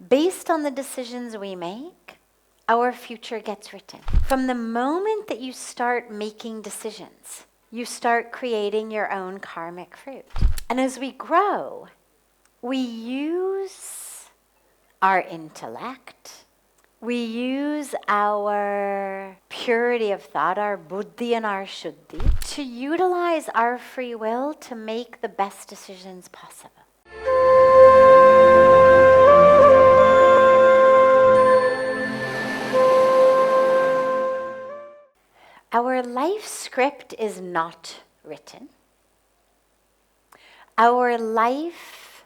Based on the decisions we make, our future gets written. From the moment that you start making decisions, you start creating your own karmic fruit. And as we grow, we use our intellect, we use our purity of thought, our buddhi and our shuddhi, to utilize our free will to make the best decisions possible. Our life script is not written. Our life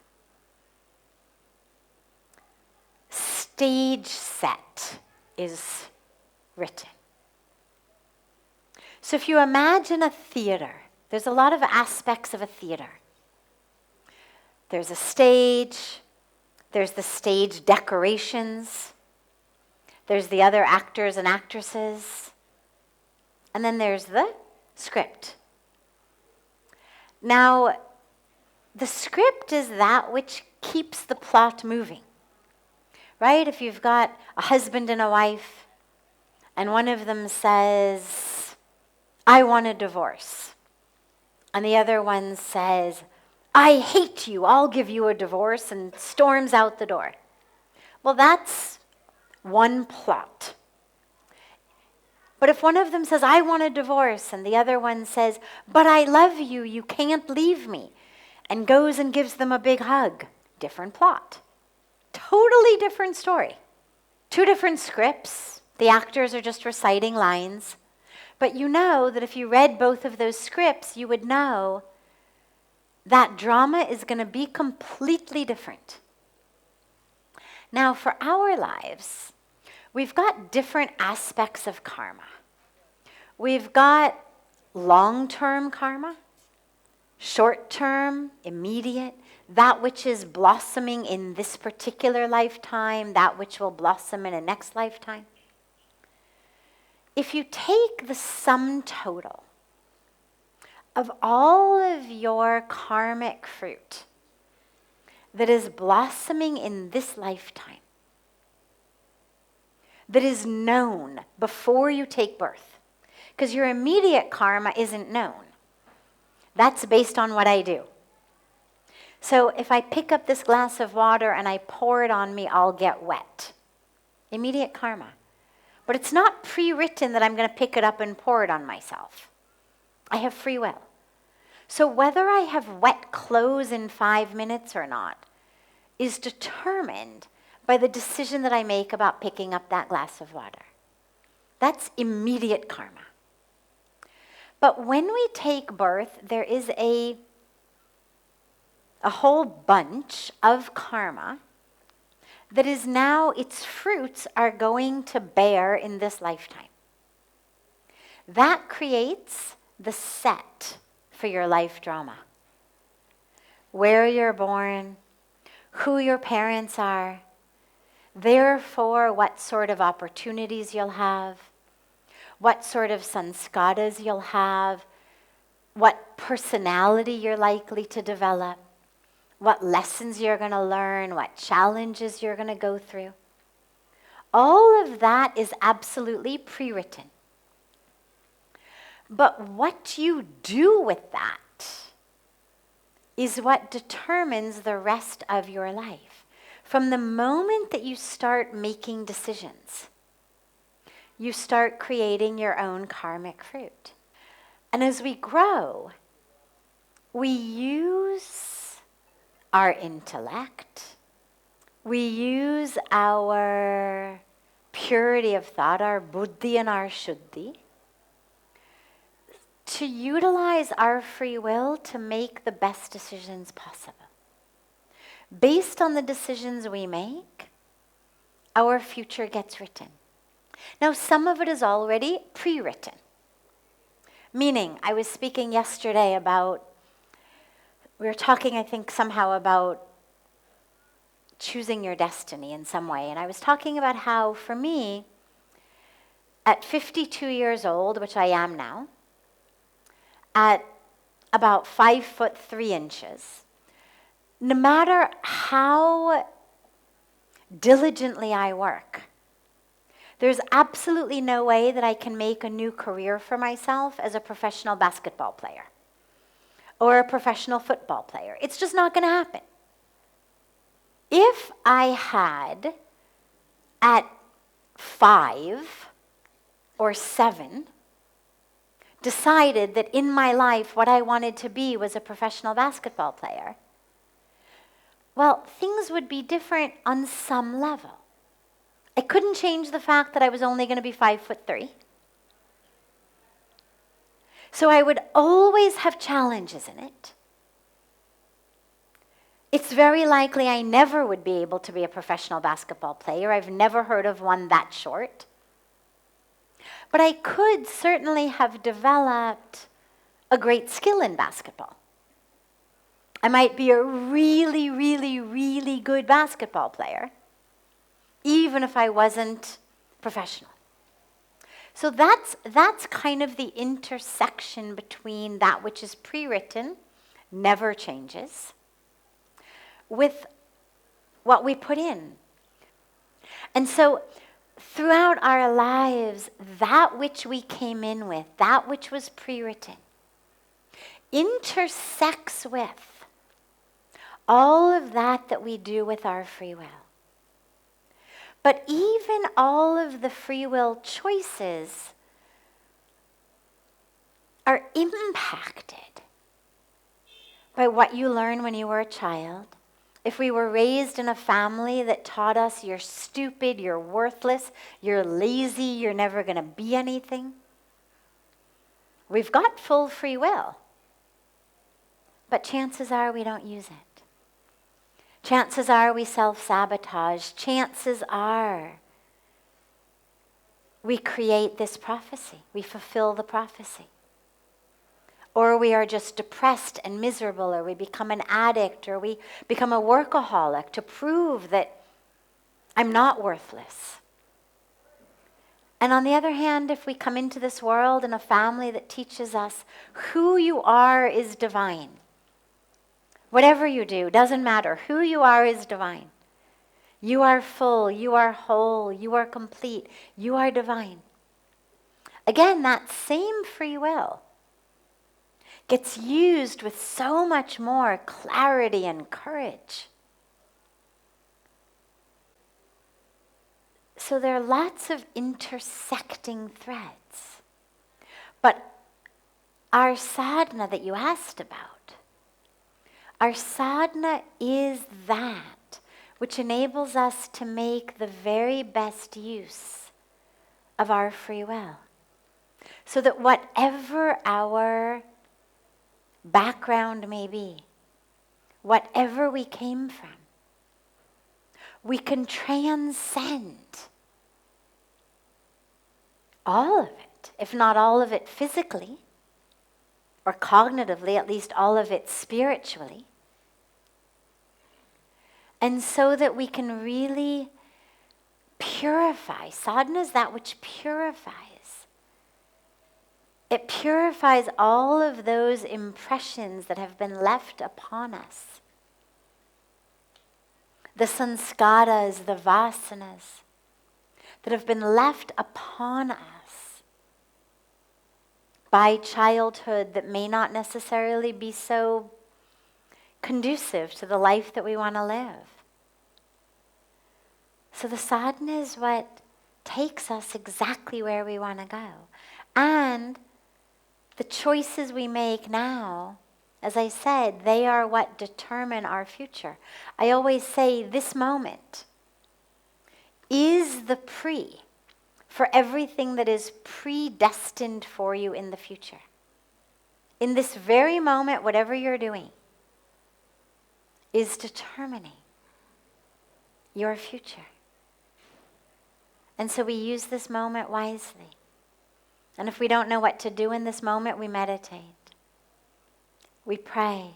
stage set is written. So if you imagine a theater, there's a lot of aspects of a theater. There's a stage, there's the stage decorations, there's the other actors and actresses, and then there's the script. Now, the script is that which keeps the plot moving, right? If you've got a husband and a wife, and one of them says, I want a divorce, and the other one says, I hate you, I'll give you a divorce, and storms out the door. Well, that's one plot. But if one of them says, I want a divorce, and the other one says, but I love you, you can't leave me, and goes and gives them a big hug, different plot. Totally different story. Two different scripts. The actors are just reciting lines. But you know that if you read both of those scripts, you would know that drama is going to be completely different. Now, for our lives, we've got different aspects of karma. We've got long-term karma, short-term, immediate, that which is blossoming in this particular lifetime, that which will blossom in a next lifetime. If you take the sum total of all of your karmic fruit that is blossoming in this lifetime, that is known before you take birth, because your immediate karma isn't known. That's based on what I do. So if I pick up this glass of water and I pour it on me, I'll get wet. Immediate karma. But it's not pre-written that I'm going to pick it up and pour it on myself. I have free will. So whether I have wet clothes in 5 minutes or not is determined by the decision that I make about picking up that glass of water. That's immediate karma. But when we take birth, there is a whole bunch of karma that is now, its fruits are going to bear in this lifetime. That creates the set for your life drama. Where you're born, who your parents are, therefore what sort of opportunities you'll have, what sort of sanskaras you'll have, what personality you're likely to develop, what lessons you're going to learn, what challenges you're going to go through. All of that is absolutely pre-written. But what you do with that is what determines the rest of your life. From the moment that you start making decisions, you start creating your own karmic fruit. And as we grow, we use our intellect, we use our purity of thought, our buddhi and our shuddhi, to utilize our free will to make the best decisions possible. Based on the decisions we make, our future gets written. Now, some of it is already pre-written. Meaning, I was speaking yesterday about, we were talking, I think, somehow about choosing your destiny in some way. And I was talking about how, for me, at 52 years old, which I am now, at about 5'3" no matter how diligently I work, there's absolutely no way that I can make a new career for myself as a professional basketball player or a professional football player. It's just not going to happen. If I had, at 5 or 7, decided that in my life what I wanted to be was a professional basketball player, well, things would be different on some level. I couldn't change the fact that I was only going to be 5'3". So I would always have challenges in it. It's very likely I never would be able to be a professional basketball player. I've never heard of one that short. But I could certainly have developed a great skill in basketball. I might be a really, really, really good basketball player, even if I wasn't professional. So that's kind of the intersection between that which is pre-written, never changes, with what we put in. And so throughout our lives, that which we came in with, that which was pre-written, intersects with all of that we do with our free will. But even all of the free will choices are impacted by what you learn when you were a child. If we were raised in a family that taught us you're stupid, you're worthless, you're lazy, you're never going to be anything, we've got full free will. But chances are we don't use it. Chances are we self-sabotage. Chances are we create this prophecy. We fulfill the prophecy. Or we are just depressed and miserable, or we become an addict, or we become a workaholic to prove that I'm not worthless. And on the other hand, if we come into this world in a family that teaches us who you are is divine, whatever you do, doesn't matter. Who you are is divine. You are full, you are whole, you are complete, you are divine. Again, that same free will gets used with so much more clarity and courage. So there are lots of intersecting threads. But our sadhana that you asked about, our sadhana is that which enables us to make the very best use of our free will. So that whatever our background may be, whatever we came from, we can transcend all of it, if not all of it physically, or cognitively, at least all of it spiritually. And so that we can really purify. Sadhana is that which purifies. It purifies all of those impressions that have been left upon us. The sanskaras, the vasanas, that have been left upon us by childhood that may not necessarily be so conducive to the life that we want to live. So the sadhana is what takes us exactly where we want to go. And the choices we make now, as I said, they are what determine our future. I always say this moment is the for everything that is predestined for you in the future. In this very moment, whatever you're doing is determining your future. And so we use this moment wisely. And if we don't know what to do in this moment, we meditate. We pray.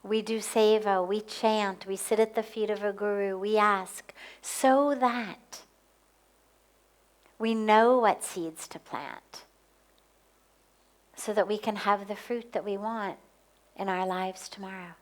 We do seva. We chant. We sit at the feet of a guru. We ask so that we know what seeds to plant, so that we can have the fruit that we want in our lives tomorrow.